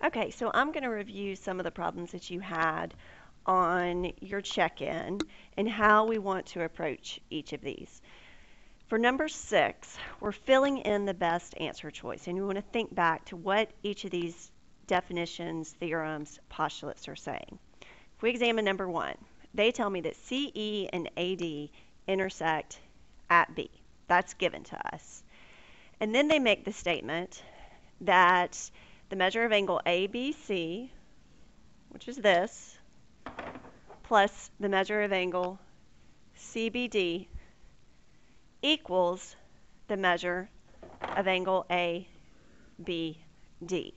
Okay, so I'm going to review some of the problems that you had on your check-in and how we want to approach each of these. For number 6, we're filling in the best answer choice, and you want to think back to what each of these definitions, theorems, postulates are saying. If we examine number 1, they tell me that CE and AD intersect at B. That's given to us. And then they make the statement that the measure of angle ABC, which is this, plus the measure of angle CBD equals the measure of angle ABD. So you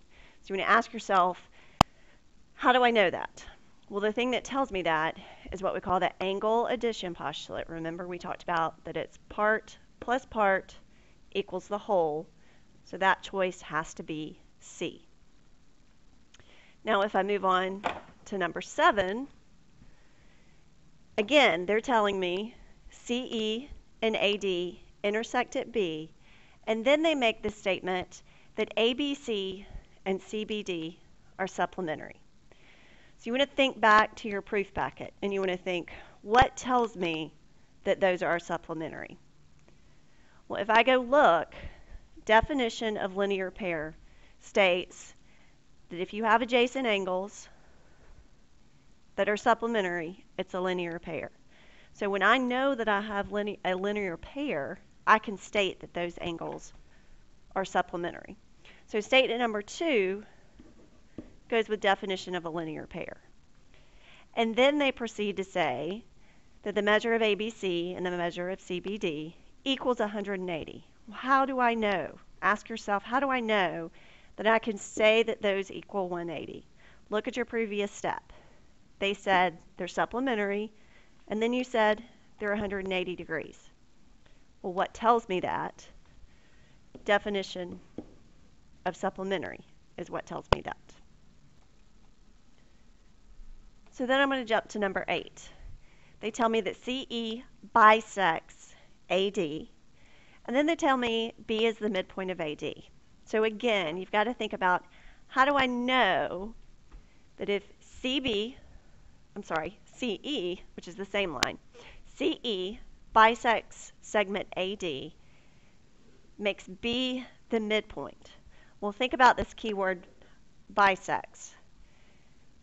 want to ask yourself, how do I know that? Well, the thing that tells me that is what we call the angle addition postulate. Remember, we talked about that it's part plus part equals the whole, so that choice has to be C. Now, if I move on to number 7, again, they're telling me CE and AD intersect at B, and then they make the statement that ABC and CBD are supplementary. So you want to think back to your proof packet, and you want to think, what tells me that those are supplementary? Well, if I go look, definition of linear pair states that if you have adjacent angles that are supplementary, it's a linear pair. So when I know that I have a linear pair, I can state that those angles are supplementary. So statement number 2 goes with definition of a linear pair. And then they proceed to say that the measure of ABC and the measure of CBD equals 180. Well, how do I know? Ask yourself, how do I know that I can say that those equal 180? Look at your previous step. They said they're supplementary, and then you said they're 180 degrees. Well, what tells me that? Definition of supplementary is what tells me that. So then I'm going to jump to number 8. They tell me that CE bisects AD, and then they tell me B is the midpoint of AD. So again, you've got to think about, how do I know that if CE, which is the same line, CE bisects segment AD, makes B the midpoint? Well, think about this keyword bisects.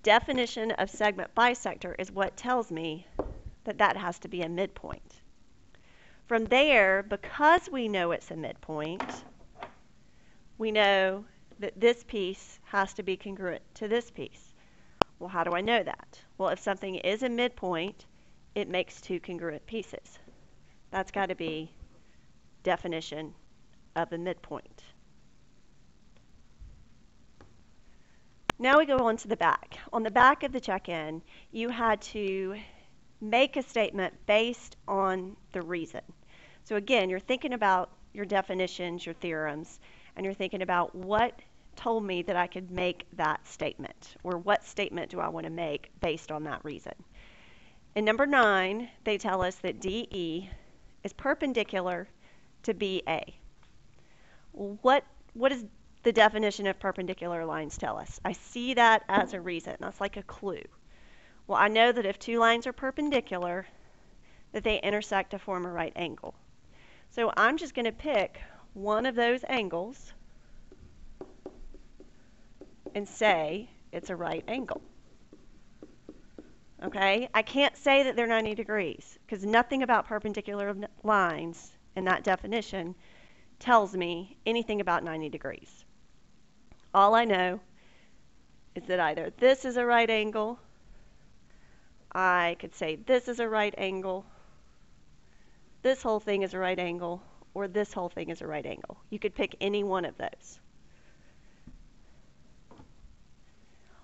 Definition of segment bisector is what tells me that that has to be a midpoint. From there, because we know it's a midpoint, we know that this piece has to be congruent to this piece. Well, how do I know that? Well, if something is a midpoint, it makes two congruent pieces. That's got to be definition of a midpoint. Now we go on to the back. On the back of the check-in, you had to make a statement based on the reason. So again, you're thinking about your definitions, your theorems, and you're thinking about what told me that I could make that statement, or what statement do I want to make based on that reason. In number 9, they tell us that DE is perpendicular to BA. What does the definition of perpendicular lines tell us? I see that as a reason. That's like a clue. Well, I know that if two lines are perpendicular, that they intersect to form a right angle. So I'm just going to pick one of those angles and say it's a right angle. Okay? I can't say that they're 90 degrees because nothing about perpendicular lines in that definition tells me anything about 90 degrees. All I know is that either this is a right angle, I could say this is a right angle, this whole thing is a right angle, or this whole thing is a right angle. You could pick any one of those.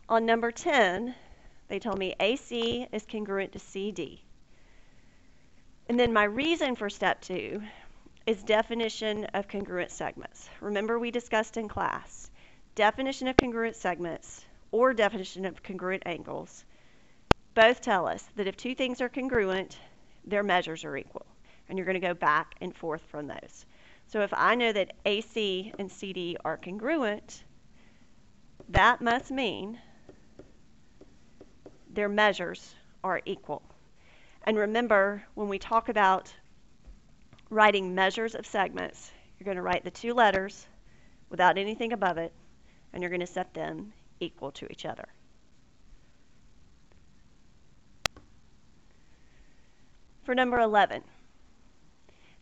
On number 10, they told me AC is congruent to CD. And then my reason for step 2 is definition of congruent segments. Remember, we discussed in class, definition of congruent segments or definition of congruent angles both tell us that if two things are congruent, their measures are equal. And you're going to go back and forth from those. So if I know that AC and CD are congruent, that must mean their measures are equal. And remember, when we talk about writing measures of segments, you're going to write the two letters without anything above it, and you're going to set them equal to each other. For number 11,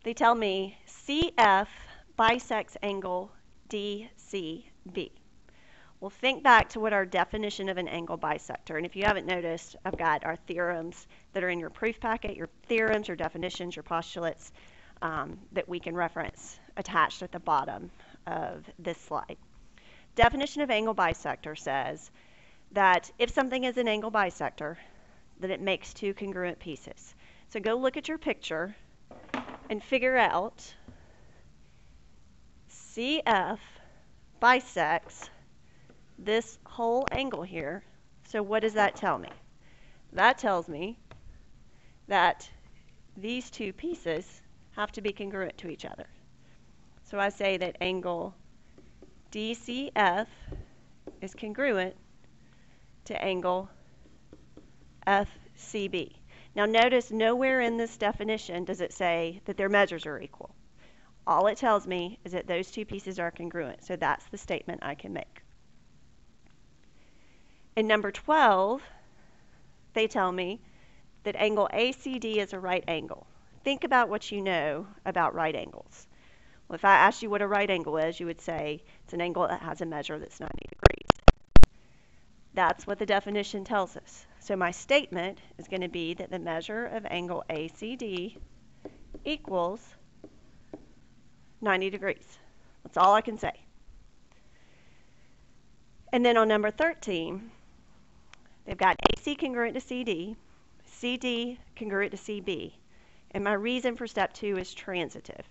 they tell me CF bisects angle DCB. Well, think back to what our definition of an angle bisector, and if you haven't noticed, I've got our theorems that are in your proof packet, your theorems, your definitions, your postulates that we can reference attached at the bottom of this slide. Definition of angle bisector says that if something is an angle bisector, then it makes two congruent pieces. So go look at your picture and figure out CF bisects this whole angle here. So what does that tell me? That tells me that these two pieces have to be congruent to each other. So I say that angle DCF is congruent to angle FCB. Now notice nowhere in this definition does it say that their measures are equal. All it tells me is that those two pieces are congruent. So that's the statement I can make. In number 12, they tell me that angle ACD is a right angle. Think about what you know about right angles. Well, if I asked you what a right angle is, you would say it's an angle that has a measure that's 90 degrees. That's what the definition tells us. So my statement is going to be that the measure of angle ACD equals 90 degrees. That's all I can say. And then on number 13, they've got AC congruent to CD, CD congruent to CB, and my reason for step 2 is transitive.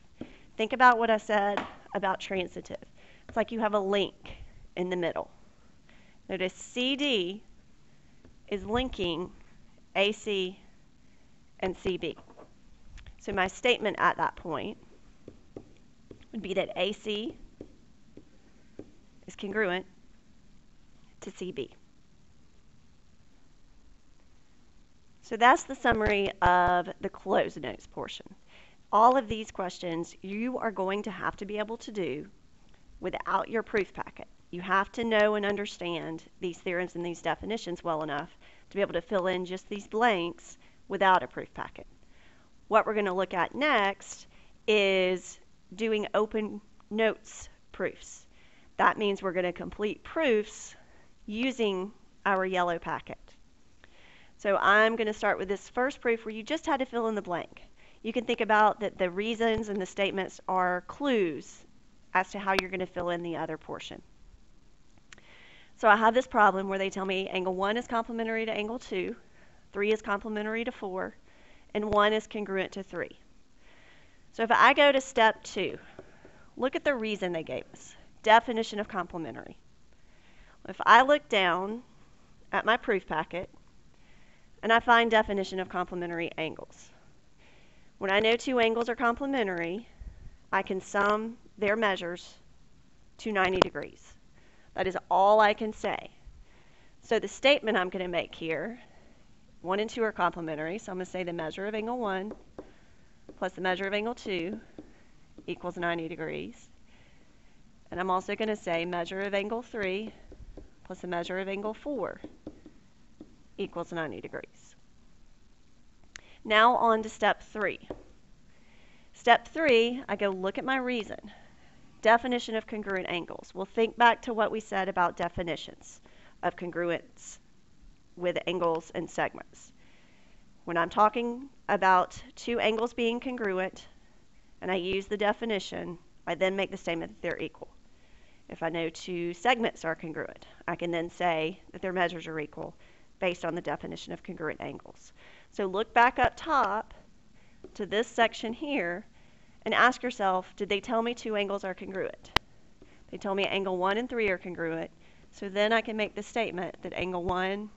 Think about what I said about transitive. It's like you have a link in the middle. Notice CD is linking AC and CB. So my statement at that point would be that AC is congruent to CB. So that's the summary of the closed notes portion. All of these questions you are going to have to be able to do without your proof packet. You have to know and understand these theorems and these definitions well enough to be able to fill in just these blanks without a proof packet. What we're going to look at next is doing open notes proofs. That means we're going to complete proofs using our yellow packet. So I'm going to start with this first proof where you just had to fill in the blank. You can think about that the reasons and the statements are clues as to how you're going to fill in the other portion. So I have this problem where they tell me angle 1 is complementary to angle 2, 3 is complementary to 4, and 1 is congruent to 3. So if I go to step 2, look at the reason they gave us. Definition of complementary. If I look down at my proof packet and I find definition of complementary angles. When I know two angles are complementary, I can sum their measures to 90 degrees. That is all I can say. So the statement I'm going to make here, 1 and 2 are complementary, so I'm going to say the measure of angle 1 plus the measure of angle 2 equals 90 degrees. And I'm also going to say measure of angle 3 plus the measure of angle 4 equals 90 degrees. Now on to step 3. Step 3, I go look at my reason. Definition of congruent angles. We'll think back to what we said about definitions of congruence with angles and segments. When I'm talking about two angles being congruent and I use the definition, I then make the statement that they're equal. If I know two segments are congruent, I can then say that their measures are equal based on the definition of congruent angles. So look back up top to this section here and ask yourself, did they tell me two angles are congruent? They told me angle 1 and 3 are congruent, so then I can make the statement that angle 1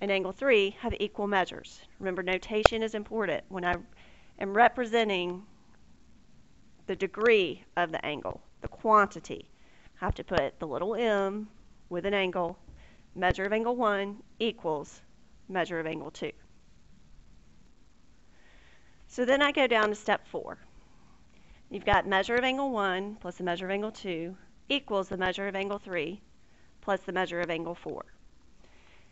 and angle 3 have equal measures. Remember, notation is important. When I am representing the degree of the angle, the quantity, have to put the little m with an angle, measure of angle 1 equals measure of angle 2. So then I go down to step 4. You've got measure of angle 1 plus the measure of angle 2 equals the measure of angle 3 plus the measure of angle 4.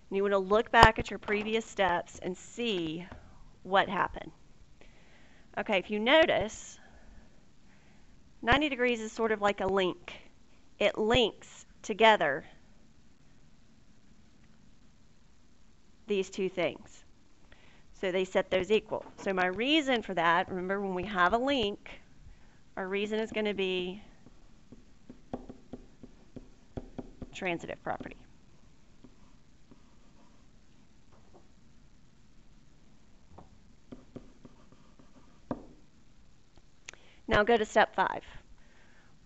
And you want to look back at your previous steps and see what happened. Okay, if you notice, 90 degrees is sort of like a link. It links together these two things. So they set those equal. So my reason for that, remember when we have a link, our reason is going to be transitive property. Now go to step 5.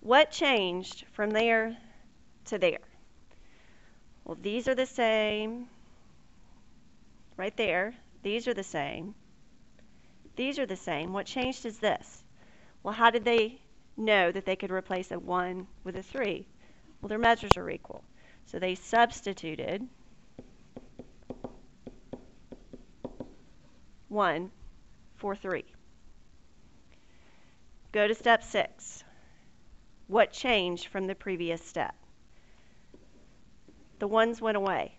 What changed from there to there? Well, these are the same right there. These are the same. These are the same. What changed is this. Well, how did they know that they could replace a 1 with a 3? Well, their measures are equal. So they substituted 1 for 3. Go to step 6. What changed from the previous step? The 1s went away.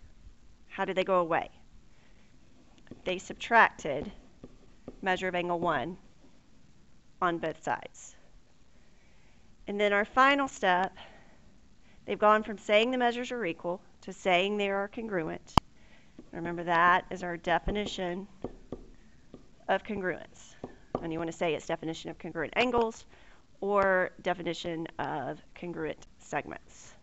How did they go away? They subtracted measure of angle 1 on both sides. And then our final step, they've gone from saying the measures are equal to saying they are congruent. Remember, that is our definition of congruence. And you want to say it's definition of congruent angles or definition of congruent segments.